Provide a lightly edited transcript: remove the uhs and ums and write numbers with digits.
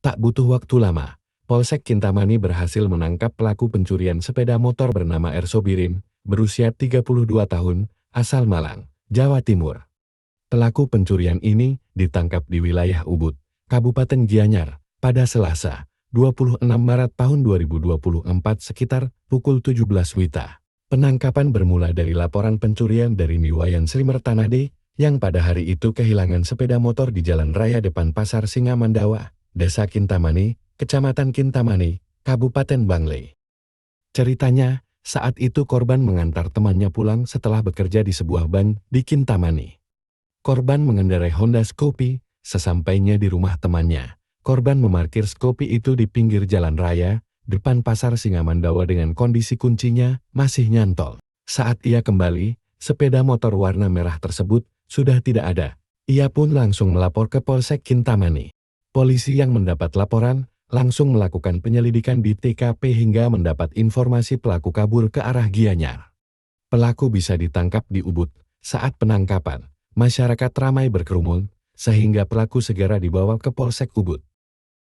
Tak butuh waktu lama, Polsek Kintamani berhasil menangkap pelaku pencurian sepeda motor bernama Erso Birin, berusia 32 tahun, asal Malang, Jawa Timur. Pelaku pencurian ini ditangkap di wilayah Ubud, Kabupaten Gianyar, pada Selasa, 26 Maret tahun 2024 sekitar pukul 17 WITA. Penangkapan bermula dari laporan pencurian dari Niwayan Srimertanade, yang pada hari itu kehilangan sepeda motor di jalan raya depan Pasar Singamandawa, Desa Kintamani, Kecamatan Kintamani, Kabupaten Bangle. Ceritanya, saat itu korban mengantar temannya pulang setelah bekerja di sebuah ban di Kintamani. Korban mengendarai Honda Scoopy. Sesampainya di rumah temannya, korban memarkir Scoopy itu di pinggir jalan raya, depan Pasar Singamandawa dengan kondisi kuncinya masih nyantol. Saat ia kembali, sepeda motor warna merah tersebut sudah tidak ada. Ia pun langsung melapor ke Polsek Kintamani. Polisi yang mendapat laporan langsung melakukan penyelidikan di TKP hingga mendapat informasi pelaku kabur ke arah Gianyar. Pelaku bisa ditangkap di Ubud. Saat penangkapan, masyarakat ramai berkerumun, sehingga pelaku segera dibawa ke Polsek Ubud.